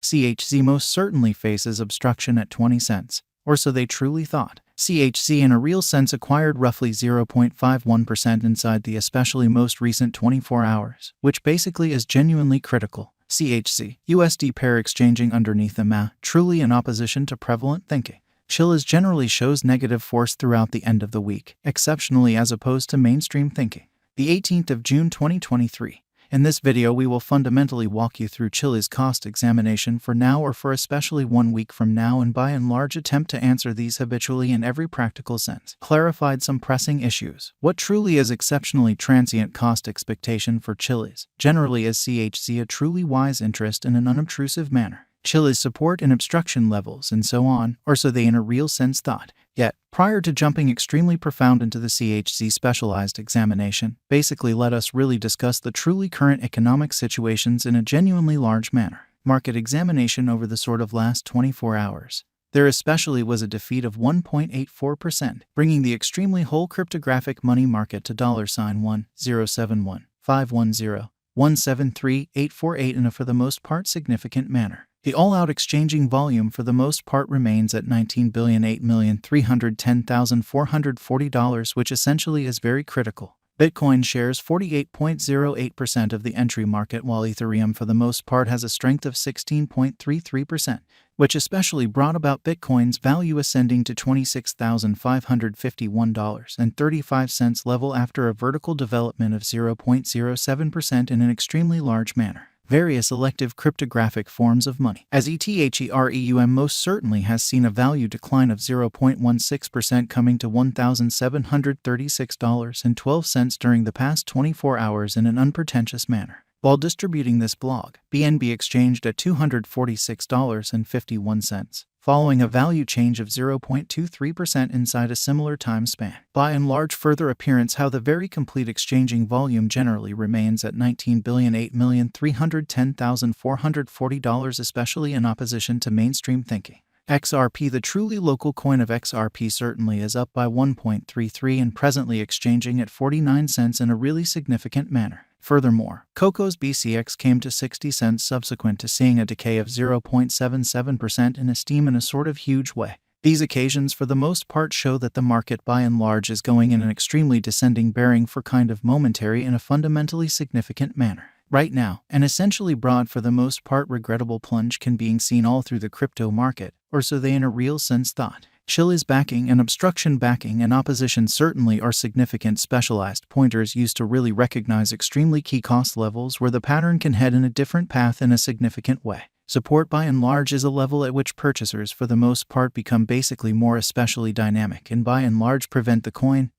CHZ most certainly faces obstruction at 20 cents, or so they truly thought. CHZ in a real sense acquired roughly 0.51% inside the especially most recent 24 hours, which basically is genuinely critical. CHZ, USD pair exchanging underneath the MA, truly in opposition to prevalent thinking. Chiliz generally shows negative force throughout the end of the week, exceptionally as opposed to mainstream thinking. The 18th of June 2023. In this video we will fundamentally walk you through Chiliz cost examination for now or for especially 1 week from now, and by and large attempt to answer these habitually in every practical sense. Clarified some pressing issues. What truly is exceptionally transient cost expectation for Chiliz? Generally is CHZ a truly wise interest in an unobtrusive manner? Chiliz support and obstruction levels and so on, or so they in a real sense thought. Yet, prior to jumping extremely profound into the CHZ specialized examination, basically let us really discuss the truly current economic situations in a genuinely large manner. Market examination over the sort of last 24 hours. There especially was a defeat of 1.84%, bringing the extremely whole cryptographic money market to $1,071,510,173,848 in a for the most part significant manner. The all-out exchanging volume for the most part remains at $19,008,310,440, which essentially is very critical. Bitcoin shares 48.08% of the entry market, while Ethereum for the most part has a strength of 16.33%, which especially brought about Bitcoin's value ascending to $26,551.35 level after a vertical development of 0.07% in an extremely large manner. Various elective cryptographic forms of money, as Ethereum most certainly has seen a value decline of 0.16%, coming to $1,736.12 during the past 24 hours in an unpretentious manner. While distributing this blog, BNB exchanged at $246.51, following a value change of 0.23% inside a similar time span. By and large, further appearance how the very complete exchanging volume generally remains at $19,008,310,440, especially in opposition to mainstream thinking. XRP, the truly local coin of XRP, certainly is up by 1.33 and presently exchanging at 49 cents in a really significant manner. Furthermore, Coco's BCX came to 60 cents subsequent to seeing a decay of 0.77% in esteem in a sort of huge way. These occasions for the most part show that the market by and large is going in an extremely descending bearing for kind of momentary in a fundamentally significant manner. Right now, an essentially broad for the most part regrettable plunge can being seen all through the crypto market, or so they in a real sense thought. Chiliz backing and obstruction backing and opposition certainly are significant specialized pointers used to really recognize extremely key cost levels where the pattern can head in a different path in a significant way. Support by and large is a level at which purchasers for the most part become basically more especially dynamic and by and large prevent the coin's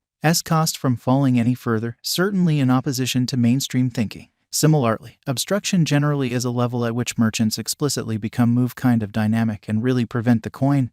cost from falling any further, certainly in opposition to mainstream thinking. Similarly, obstruction generally is a level at which merchants explicitly become move kind of dynamic and really prevent the coin's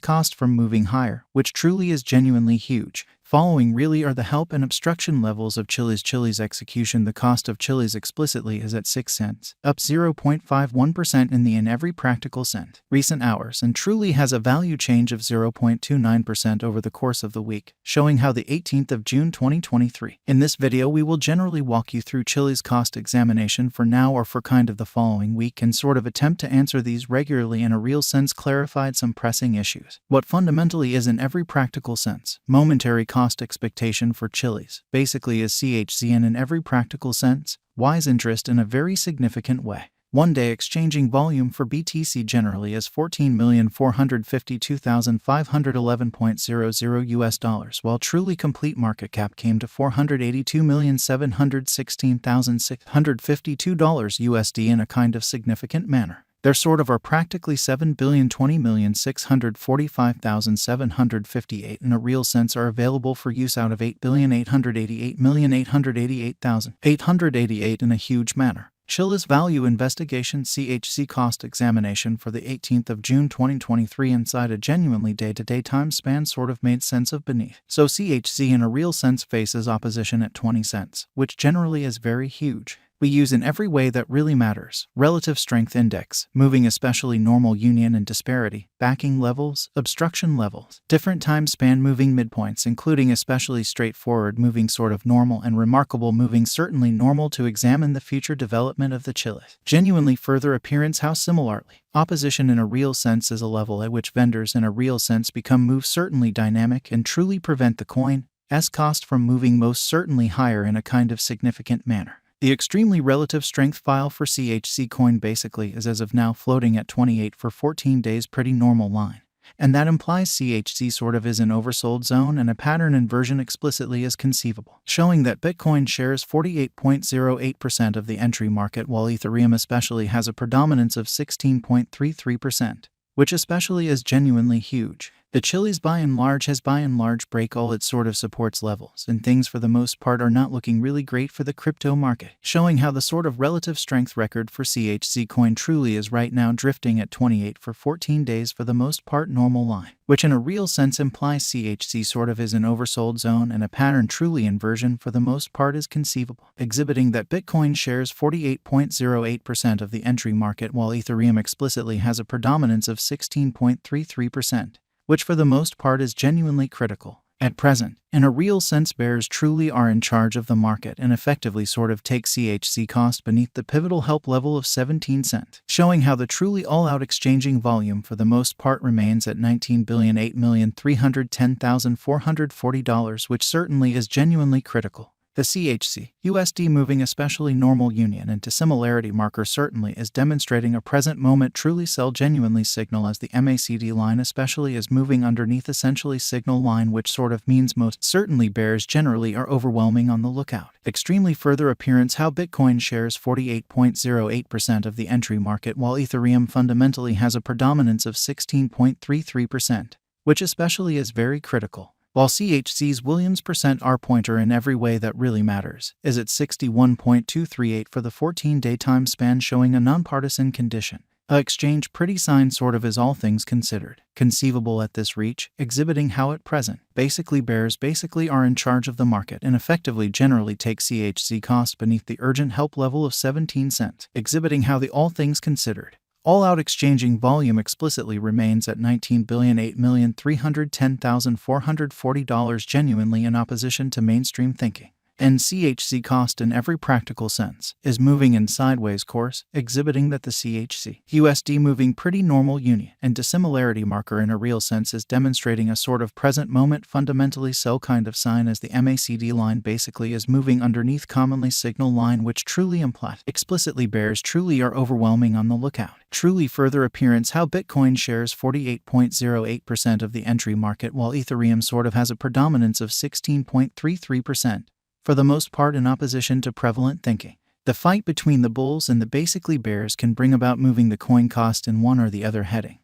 cost from moving higher, which truly is genuinely huge. Following really are the help and obstruction levels of Chiliz execution. The cost of Chiliz explicitly is at 6 cents, up 0.51% in every practical sense. Recent hours and truly has a value change of 0.29% over the course of the week, showing how the 18th of June 2023. In this video we will generally walk you through Chiliz cost examination for now or for kind of the following week and sort of attempt to answer these regularly in a real sense, clarified some pressing issues. What fundamentally is in every practical sense, momentary cost expectation for Chiliz, basically is CHZ in every practical sense, wise interest in a very significant way. One-day exchanging volume for BTC generally is $14,452,511.00 while truly complete market cap came to $482,716,652 in a kind of significant manner. There sort of are practically 7,020,645,758 in a real sense are available for use out of 8,888,888,888 in a huge manner. Chiliz Value Investigation CHZ Cost Examination for the 18th of June 2023 inside a genuinely day-to-day time span sort of made sense of beneath. So CHZ in a real sense faces opposition at 20 cents, which generally is very huge. We use in every way that really matters: relative strength index, moving especially normal union and disparity, backing levels, obstruction levels, different time span moving midpoints including especially straightforward moving sort of normal and remarkable moving certainly normal to examine the future development of the Chiliz. Genuinely further appearance how similarly. Opposition in a real sense is a level at which vendors in a real sense become move certainly dynamic and truly prevent the coin's cost from moving most certainly higher in a kind of significant manner. The extremely relative strength file for CHZ coin basically is as of now floating at 28 for 14 days pretty normal line. And that implies CHZ sort of is an oversold zone and a pattern inversion explicitly is conceivable, showing that Bitcoin shares 48.08% of the entry market while Ethereum especially has a predominance of 16.33%, which especially is genuinely huge. The Chiliz by and large has by and large break all its sort of supports levels, and things for the most part are not looking really great for the crypto market, showing how the sort of relative strength record for CHZ coin truly is right now drifting at 28 for 14 days for the most part normal line, which in a real sense implies CHZ sort of is an oversold zone and a pattern truly inversion for the most part is conceivable, exhibiting that Bitcoin shares 48.08% of the entry market while Ethereum explicitly has a predominance of 16.33%. which for the most part is genuinely critical. At present, in a real sense bears truly are in charge of the market and effectively sort of take CHZ cost beneath the pivotal help level of 17 cents, showing how the truly all-out exchanging volume for the most part remains at $19,008,310,440, which certainly is genuinely critical. The CHZ USD moving especially normal union and to similarity marker certainly is demonstrating a present moment truly sell genuinely signal as the MACD line especially is moving underneath essentially signal line, which sort of means most certainly bears generally are overwhelming on the lookout. Extremely further appearance how Bitcoin shares 48.08% of the entry market while Ethereum fundamentally has a predominance of 16.33%, which especially is very critical. While CHZ's Williams %R pointer in every way that really matters is at 61.238 for the 14-day time span, showing a nonpartisan condition. A exchange pretty sign sort of is all things considered, conceivable at this reach, exhibiting how at present, basically bears basically are in charge of the market and effectively generally take CHZ cost beneath the urgent help level of 17 cents, exhibiting how the all things considered. All-out exchanging volume explicitly remains at $19,008,310,440 genuinely in opposition to mainstream thinking. And CHZ cost in every practical sense is moving in sideways course, exhibiting that the CHZ USD moving pretty normal union and dissimilarity marker in a real sense is demonstrating a sort of present moment fundamentally sell kind of sign as the MACD line basically is moving underneath commonly signal line, which truly implies explicitly bears truly are overwhelming on the lookout. Truly further appearance how Bitcoin shares 48.08% of the entry market while Ethereum sort of has a predominance of 16.33%. For the most part in opposition to prevalent thinking. The fight between the bulls and the basically bears can bring about moving the coin cost in one or the other heading.